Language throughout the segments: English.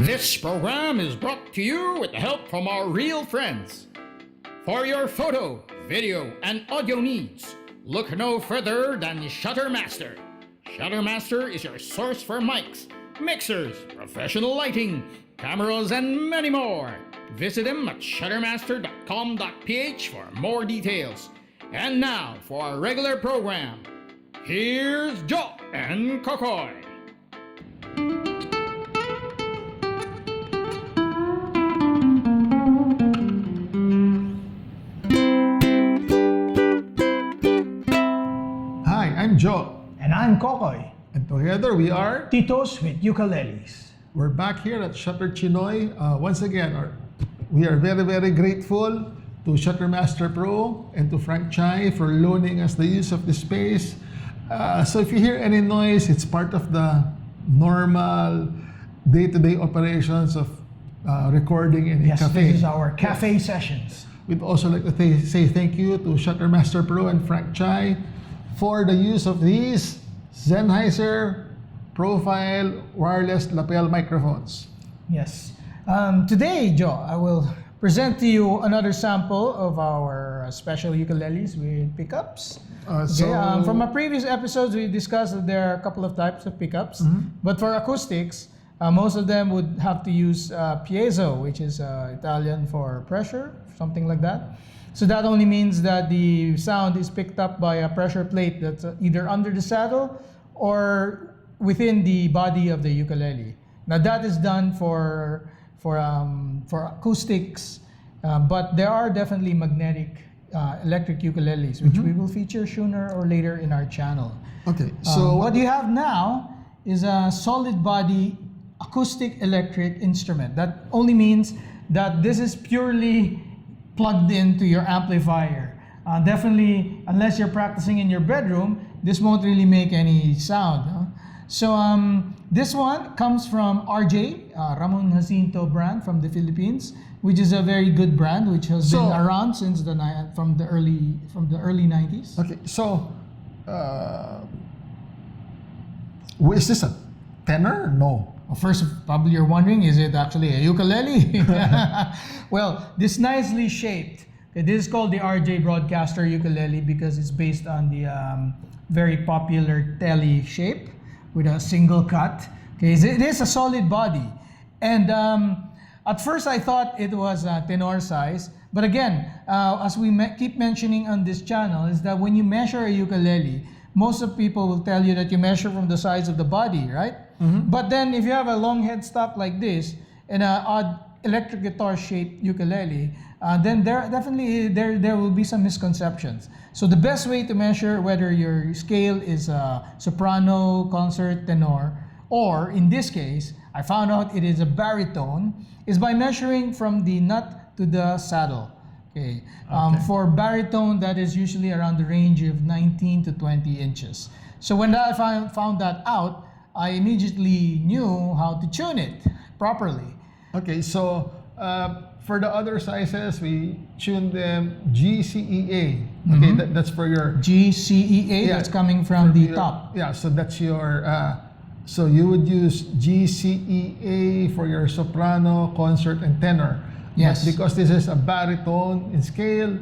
This program is brought to you with the help from our real friends. For your photo, video, and audio needs, look no further than Shuttermaster. Shuttermaster is your source for mics, mixers, professional lighting, cameras, and many more. Visit them at shuttermaster.com.ph for more details. And now for our regular program. Here's Joe and Kokoy. Hi, I'm Joe. And I'm Kokoy. And together we are. TITOS with ukuleles. We're back here at Shutter Chinoy. Once again, we are very, very grateful to Shuttermaster Pro and to Frank Chai for loaning us the use of the space. So if you hear any noise, it's part of the normal day-to-day operations of recording in a cafe. This is our cafe sessions. We'd also like to say thank you to Shuttermaster Pro and Frank Chai for the use of these Sennheiser profile wireless lapel microphones. Yes. Today, Joe, I will present to you another sample of our special ukuleles with pickups. From our previous episodes, we discussed that there are a couple of types of pickups. But for acoustics, most of them would have to use piezo, which is Italian for pressure, something like that. So that only means that the sound is picked up by a pressure plate that's either under the saddle or within the body of the ukulele. Now that is done for acoustics, but there are definitely magnetic electric ukuleles, which we will feature sooner or later in our channel. Okay, so what you have now is a solid body acoustic electric instrument. That only means that this is purely plugged into your amplifier. Definitely, unless you're practicing in your bedroom, this won't really make any sound. Huh? So this one comes from RJ, Ramon Jacinto brand from the Philippines, which is a very good brand, which has been around since from the early 90s. Okay, so is this a tenor? No. Well, first, probably you're wondering, is it actually a ukulele? Well, this nicely shaped. Okay, this is called the RJ Broadcaster ukulele because it's based on the very popular tele shape with a single cut. Okay, it is a solid body. And at first I thought it was tenor size. But again, as we keep mentioning on this channel, is that when you measure a ukulele, most of people will tell you that you measure from the size of the body, right? But then if you have a long headstock like this and an odd electric guitar shaped ukulele, then there will be some misconceptions. So the best way to measure whether your scale is soprano, concert, tenor, or in this case, I found out it is a baritone, is by measuring from the nut to the saddle. Okay. For baritone, that is usually around the range of 19 to 20 inches. So when I found that out, I immediately knew how to tune it properly. Okay, so for the other sizes, we tune them GCEA. Okay, that's for your GCEA. That's coming from the top. Yeah, so that's your. So you would use GCEA for your soprano, concert, and tenor. Yes. But because this is a baritone in scale,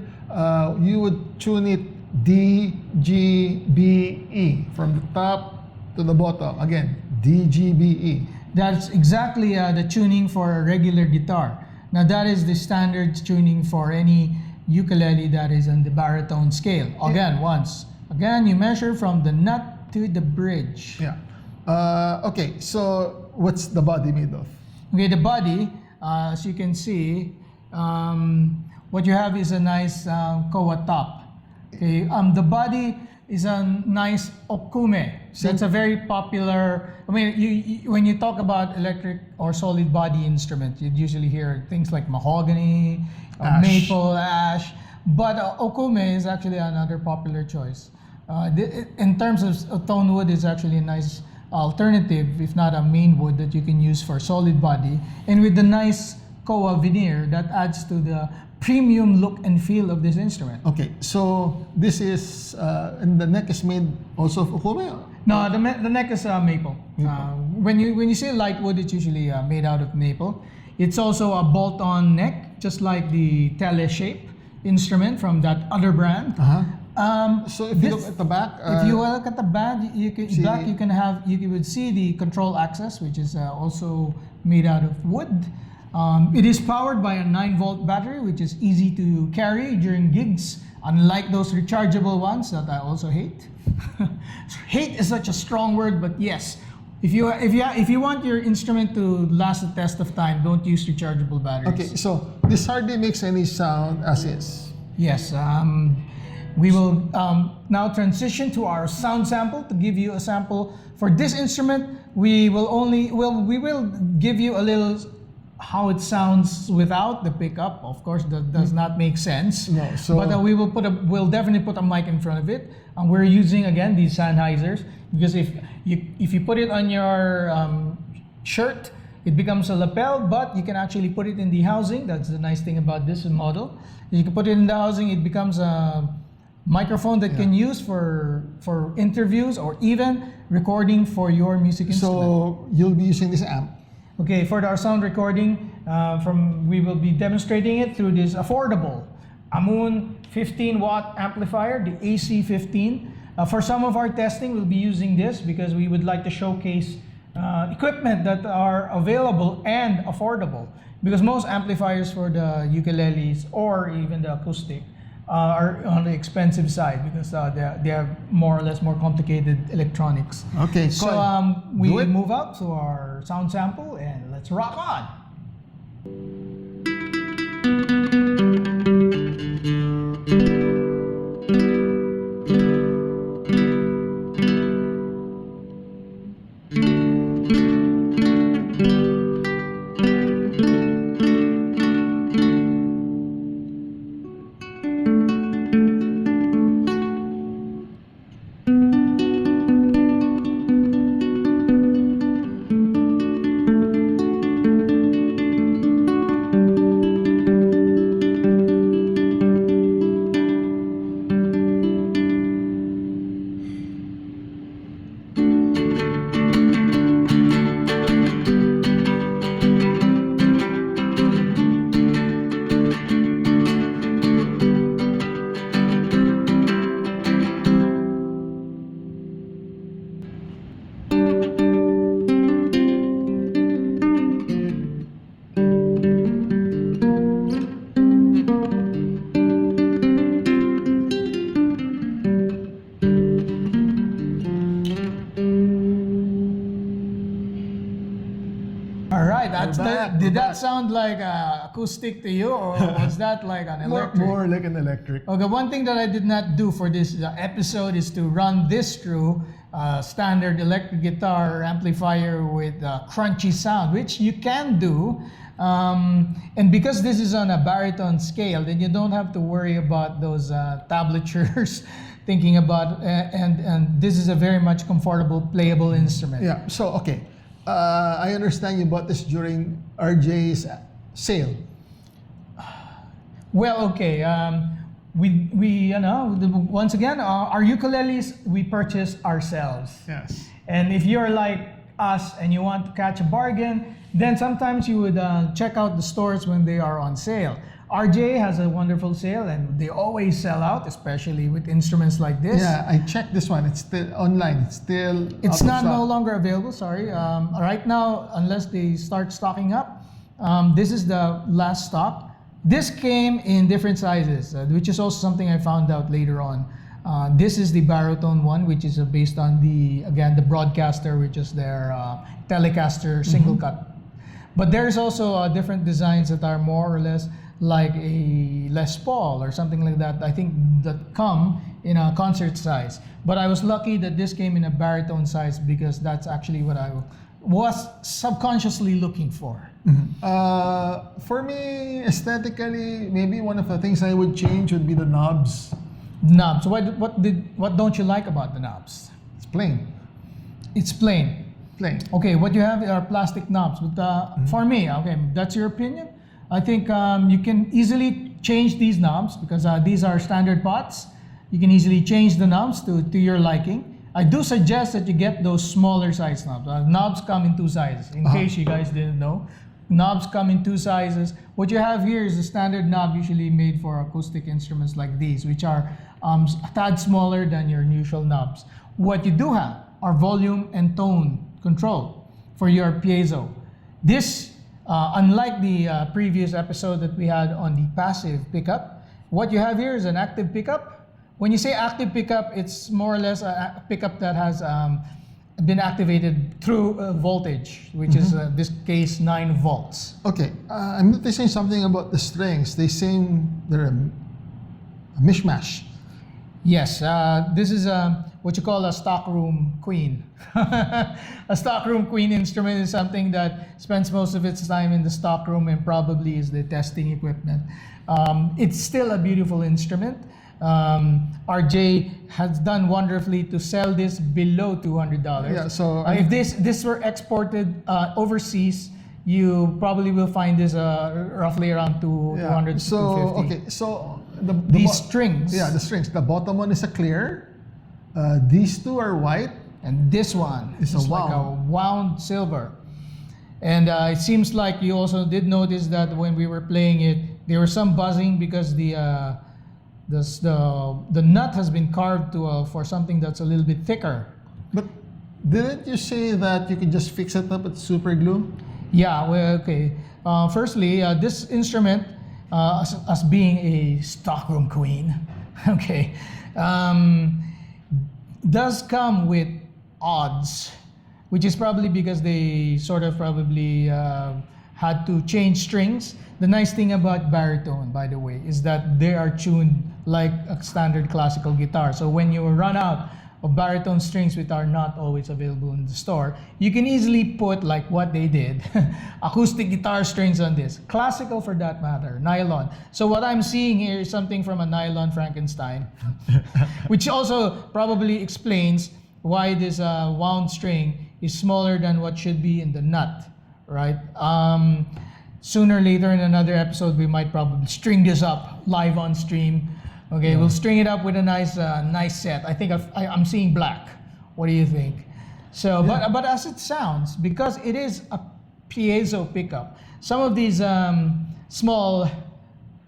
you would tune it D, G, B, E from the top to the bottom. Again, D, G, B, E. That's exactly the tuning for a regular guitar. Now that is the standard tuning for any ukulele that is on the baritone scale. Again, you measure from the nut to the bridge. Yeah. Okay, so what's the body made of? Okay, the body, as you can see, what you have is a nice koa top. Okay, the body is a nice okume. That's a very popular. I mean, when you talk about electric or solid body instrument, you'd usually hear things like mahogany, maple, ash. But okume is actually another popular choice. In terms of tone wood, it's actually a nice alternative, if not a main wood that you can use for solid body. And with the nice koa veneer, that adds to the premium look and feel of this instrument. Okay, so this is, and the neck is made also of okume? No, the neck is maple. When you say light wood, it's usually made out of maple. It's also a bolt-on neck, just like the Teleshape instrument from that other brand. So if you look at the back, if you look at the back, you would see the control axis, which is also made out of wood. It is powered by a 9-volt battery, which is easy to carry during gigs, unlike those rechargeable ones that I also hate. Hate is such a strong word, but yes, if you want your instrument to last the test of time, don't use rechargeable batteries. okay, so this hardly makes any sound as is. Yes. We will now transition to our sound sample. To give you a sample for this instrument, we will give you a little how it sounds without the pickup. Of course, that does not make sense. No, so but we'll definitely put a mic in front of it. And we're using again these Sennheisers because if you put it on your shirt, it becomes a lapel, but you can actually put it in the housing. That's the nice thing about this model. You can put it in the housing. It becomes a microphone that can use for interviews or even recording for your music instrument. So you'll be using this amp. Okay, for our sound recording, we will be demonstrating it through this affordable Amun 15-watt amplifier, the AC15. For some of our testing, we'll be using this because we would like to showcase equipment that are available and affordable. Because most amplifiers for the ukuleles or even the acoustic are on the expensive side because they are more or less more complicated electronics. Okay, so we move up to our sound sample and let's rock on. Did that sound like acoustic to you, or was that like an electric? More like an electric. Okay, one thing that I did not do for this episode is to run this through standard electric guitar amplifier with crunchy sound, which you can do. And because this is on a baritone scale, then you don't have to worry about those tablatures thinking about, and this is a very much comfortable, playable instrument. Yeah, so okay. I understand you bought this during RJ's sale. Well, okay. We once again, our ukuleles we purchase ourselves. Yes. And if you're like us and you want to catch a bargain, then sometimes you would check out the stores when they are on sale. RJ has a wonderful sale and they always sell out, especially with instruments like this. Yeah, I checked this one. It's still online. It's no longer available, sorry. Right now, unless they start stocking up, this is the last stock. This came in different sizes, which is also something I found out later on. This is the baritone one, which is based on the broadcaster, which is their Telecaster single cut. But there's also different designs that are more or less like a Les Paul or something like that, I think, that come in a concert size. But I was lucky that this came in a baritone size because that's actually what I was subconsciously looking for. For me, aesthetically, maybe one of the things I would change would be the knobs. Knobs. What don't you like about the knobs? It's plain. It's plain. Plain. Okay, what you have are plastic knobs. But for me, okay, that's your opinion. I think you can easily change these knobs because these are standard pots. You can easily change the knobs to your liking. I do suggest that you get those smaller size knobs. Knobs come in two sizes, in case you guys didn't know. Knobs come in two sizes. What you have here is a standard knob usually made for acoustic instruments like these, which are a tad smaller than your usual knobs. What you do have are volume and tone control for your piezo. This, unlike the previous episode that we had on the passive pickup, what you have here is an active pickup. When you say active pickup, it's more or less a pickup that has been activated through voltage, which is this case 9 volts. Okay, I'm noticing something about the strings. They seem they're a mishmash. Yes, this is what you call a stockroom queen. A stockroom queen instrument is something that spends most of its time in the stockroom and probably is the testing equipment. It's still a beautiful instrument. RJ has done wonderfully to sell this below $200. Yeah, so if this were exported overseas, you probably will find this roughly around 200 to 250. Okay, so These strings. Yeah, the strings. The bottom one is a clear. These two are white. And this one is like a wound silver. And it seems like you also did notice that when we were playing it, there was some buzzing because the nut has been carved to for something that's a little bit thicker. But didn't you say that you can just fix it up with super glue? Yeah, well, okay. Firstly, this instrument, as being a stockroom queen, okay, does come with odds, which is probably because they sort of probably had to change strings. The nice thing about baritone, by the way, is that they are tuned like a standard classical guitar. So when you run out of baritone strings which are not always available in the store, you can easily put, like what they did, acoustic guitar strings on this. Classical for that matter, nylon. So what I'm seeing here is something from a nylon Frankenstein, which also probably explains why this wound string is smaller than what should be in the nut, right? Sooner or later in another episode, we might probably string this up live on stream. Okay, we'll string it up with a nice set. I think I'm seeing black. What do you think? So, but as it sounds, because it is a piezo pickup, some of these small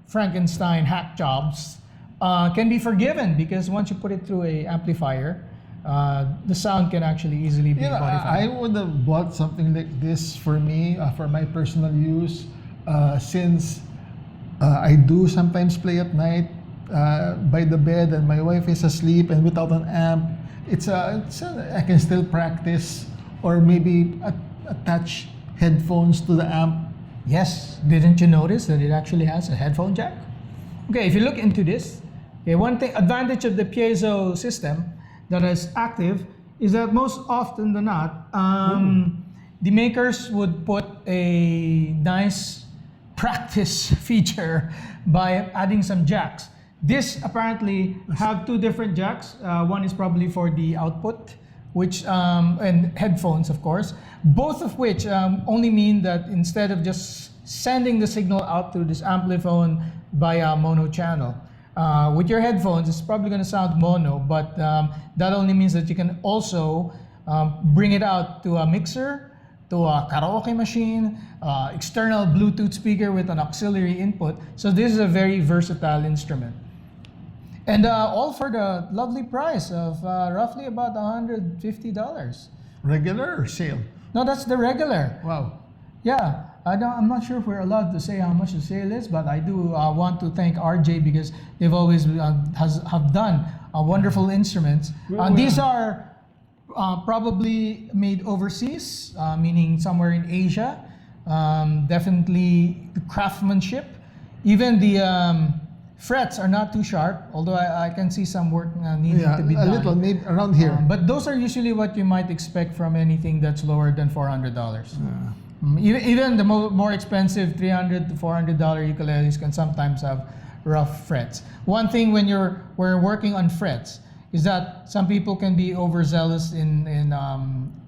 Frankenstein hack jobs can be forgiven because once you put it through a amplifier, the sound can actually easily be modified. I would have bought something like this for me, for my personal use, since I do sometimes play at night by the bed and my wife is asleep and without an amp. I can still practice, or maybe attach headphones to the amp. Yes, didn't you notice that it actually has a headphone jack? Okay, if you look into this, okay, one thing advantage of the piezo system that is active is that most often than not, the makers would put a nice practice feature by adding some jacks. This apparently have two different jacks. One is probably for the output, which and headphones, of course. Both of which only mean that instead of just sending the signal out through this ampliphone via mono channel, with your headphones, it's probably going to sound mono, but that only means that you can also bring it out to a mixer, to a karaoke machine, external Bluetooth speaker with an auxiliary input. So this is a very versatile instrument. And all for the lovely price of roughly about $150. Regular or sale? No, that's the regular. Wow. Yeah, I'm not sure if we're allowed to say how much the sale is, but I do want to thank RJ because they've always have done wonderful instruments. These are probably made overseas, meaning somewhere in Asia. Definitely the craftsmanship. Even the frets are not too sharp, although I can see some work needing to be done. A little, maybe around here. But those are usually what you might expect from anything that's lower than $400. Even the more expensive $300 to $400 ukuleles can sometimes have rough frets. One thing when we're working on frets is that some people can be overzealous in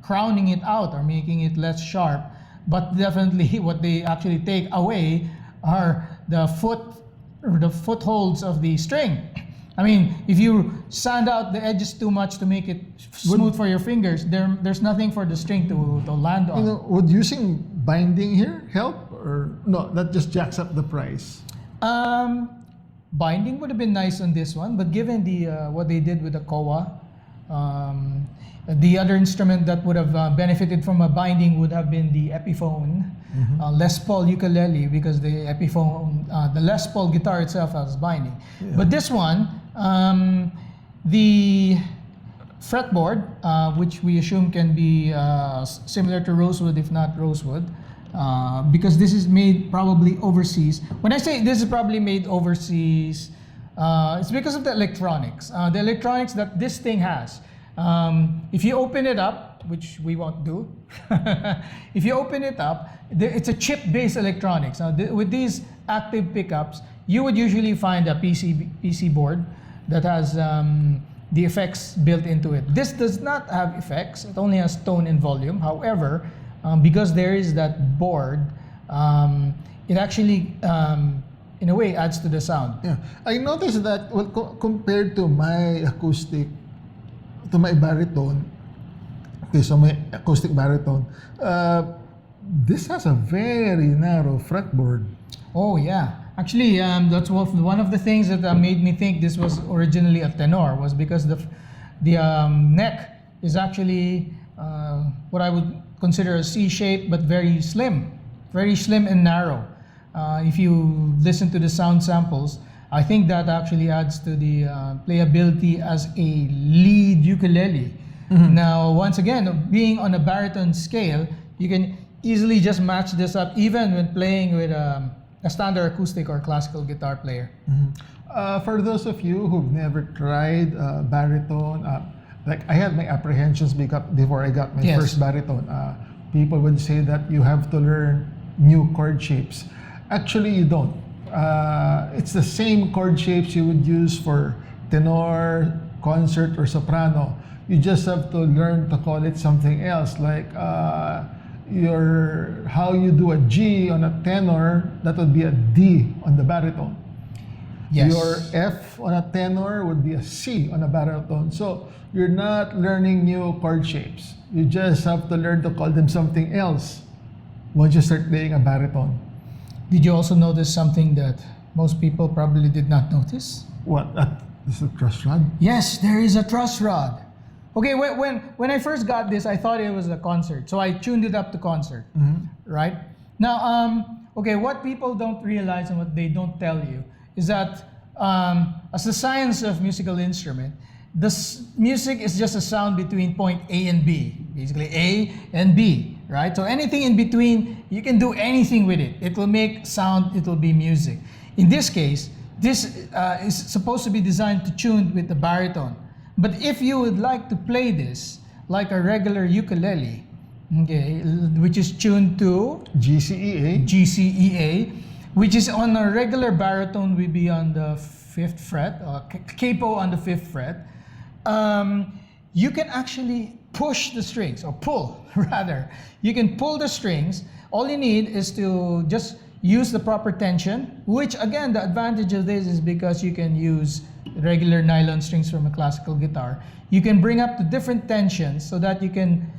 crowning it out or making it less sharp, but definitely what they actually take away are the footholds of the string. I mean, if you sand out the edges too much to make it smooth for your fingers, there's nothing for the string to land on. You know, would using binding here help, or no? That just jacks up the price. Binding would have been nice on this one, but given the what they did with the koa, the other instrument that would have benefited from a binding would have been the Epiphone, Les Paul ukulele, because the Epiphone, the Les Paul guitar itself has binding. Yeah. But this one, the fretboard, which we assume can be similar to rosewood, if not rosewood, because this is made probably overseas. When I say this is probably made overseas, it's because of the electronics. The electronics that this thing has. If you open it up, which we won't do, if you open it up, it's a chip-based electronics. Now, with these active pickups, you would usually find a PC board that has the effects built into it. This does not have effects. It only has tone and volume. However, because there is that board, it actually, in a way, adds to the sound. Yeah, I noticed that compared to my acoustic, to my baritone, okay, so my acoustic baritone, this has a very narrow fretboard. Oh yeah, actually, that's one of the things that made me think this was originally a tenor, was because the neck is actually what I would consider a C shape, but very slim and narrow. If you listen to the sound samples, I think that actually adds to the playability as a lead ukulele. Now, once again, being on a baritone scale, you can easily just match this up even when playing with a standard acoustic or classical guitar player. For those of you who've never tried baritone, like I had my apprehensions before I got my first baritone. People would say that you have to learn new chord shapes. Actually, you don't. It's the same chord shapes you would use for tenor, concert, or soprano. You just have to learn to call it something else, like how you do a G on a tenor, that would be a D on the baritone. Yes. Your F on a tenor would be a C on a baritone. So you're not learning new chord shapes. You just have to learn to call them something else once you start playing a baritone. Did you also notice something that most people probably did not notice? What? This is a truss rod? Yes, there is a truss rod. Okay, when I first got this, I thought it was a concert, so I tuned it up to concert, right? Now, okay, what people don't realize and what they don't tell you is that as the science of musical instrument, this music is just a sound between point A and B, basically A and B, right? So anything in between, you can do anything with it. It will make sound, it will be music. In this case, this is supposed to be designed to tune with the baritone. But if you would like to play this like a regular ukulele, okay, which is tuned to GCEA, which is on a regular baritone, will be on the 5th fret, capo on the 5th fret, you can actually push the strings, or pull rather. You can pull the strings. All you need is to just use the proper tension, which again, the advantage of this is because you can use regular nylon strings from a classical guitar. You can bring up the different tensions so that you can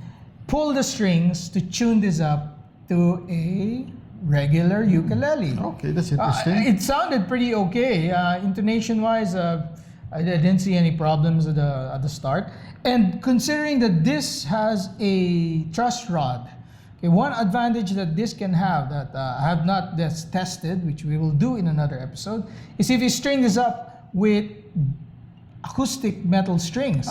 pull the strings to tune this up to a regular ukulele. Okay, that's interesting. It sounded pretty okay. Intonation-wise, I didn't see any problems at the start. And considering that this has a truss rod, okay, one advantage that this can have that I have not tested, which we will do in another episode, is if you string this up with acoustic metal strings,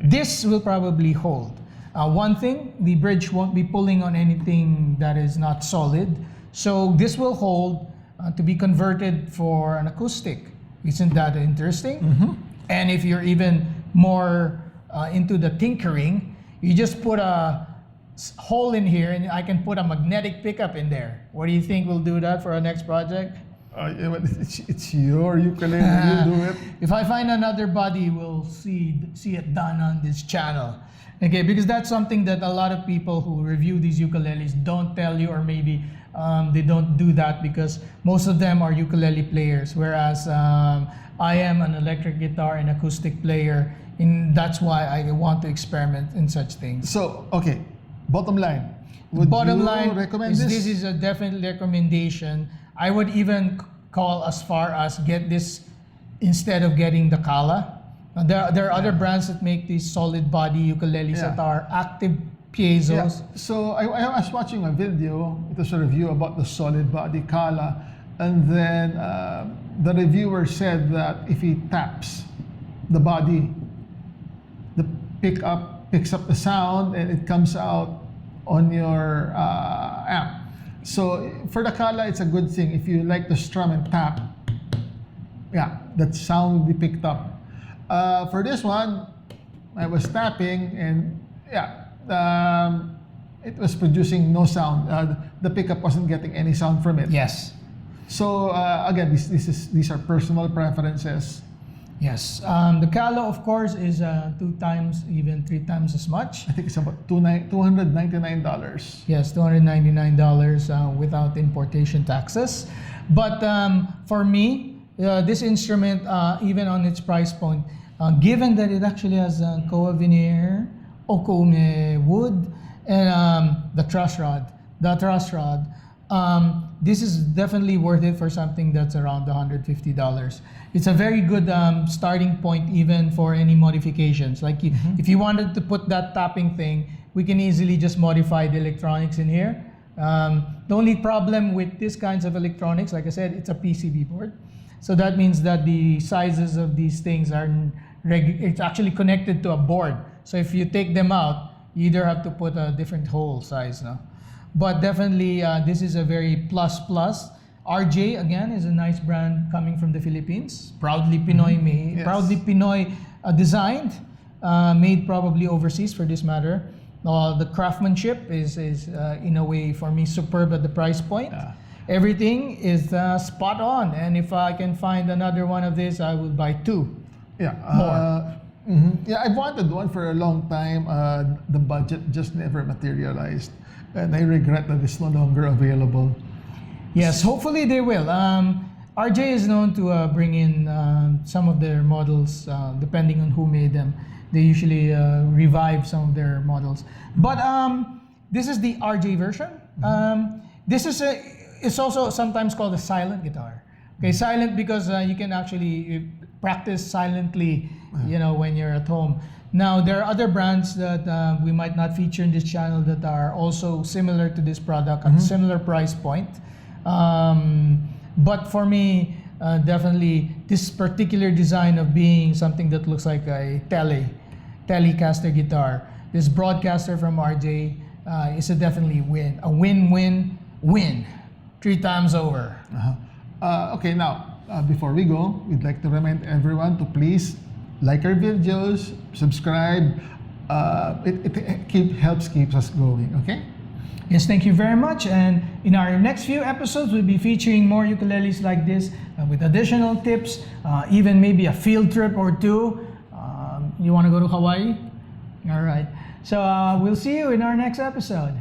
this will probably hold. One thing, the bridge won't be pulling on anything that is not solid, so this will hold to be converted for an acoustic. Isn't that interesting? And if you're even more into the tinkering, you just put a hole in here and I can put a magnetic pickup in there. What do you think we'll do that for our next project? Yeah, but it's your ukulele, you do it. If I find another body, we'll see it done on this channel. Okay, because that's something that a lot of people who review these ukuleles don't tell you, or maybe they don't do that because most of them are ukulele players, whereas I am an electric guitar and acoustic player, and that's why I want to experiment in such things. So, okay, bottom line. Would Bottom you line recommend is this? this is a definite recommendation. I would even call as far as get this instead of getting the Kala. There are other brands that make these solid body ukuleles Yeah. that are active Yeah. piezos. So I was watching a video, it was a review about the solid body Kala, and then the reviewer said that if he taps the body, the pickup picks up the sound and it comes out on your amp. So for the Kala, it's a good thing. If you like to strum and tap, yeah, that sound will be picked up. For this one, I was tapping and yeah, it was producing no sound. The pickup wasn't getting any sound from it. Yes. So again, these are personal preferences. Yes. The Kala, of course, is 2 times, even 3 times as much. I think it's about $299. Yes, $299 without importation taxes. But for me, this instrument, even on its price point, given that it actually has koa veneer, okoume wood, and the truss rod, this is definitely worth it for something that's around $150. It's a very good starting point even for any modifications. Like if you wanted to put that tapping thing, we can easily just modify the electronics in here. The only problem with these kinds of electronics, like I said, it's a PCB board. So that means that the sizes of these things are, it's actually connected to a board. So if you take them out, you either have to put a different hole size now. But definitely, this is a very plus. RJ, again, is a nice brand coming from the Philippines. Proudly Pinoy made, Yes. proudly Pinoy designed, made probably overseas for this matter. The craftsmanship is in a way, for me, superb at the price point. Yeah. Everything is spot on. And if I can find another one of this, I will buy 2. Yeah. More. Yeah, I've wanted one for a long time. The budget just never materialized. And I regret that it's no longer available. Yes, hopefully they will. RJ is known to bring in some of their models, depending on who made them. They usually revive some of their models. But this is the RJ version. This is it's also sometimes called a silent guitar. Okay, silent because you can actually practice silently, when you're at home. Now, there are other brands that we might not feature in this channel that are also similar to this product at a similar price point. But for me, definitely this particular design of being something that looks like a Telecaster guitar, this broadcaster from RJ is a definitely win. A win-win-win. 3 times over. Okay, now, before we go, we'd like to remind everyone to please like our videos, subscribe. It helps keep us going, okay? Yes, thank you very much. And in our next few episodes, we'll be featuring more ukuleles like this with additional tips, even maybe a field trip or 2. You want to go to Hawaii? All right. So we'll see you in our next episode.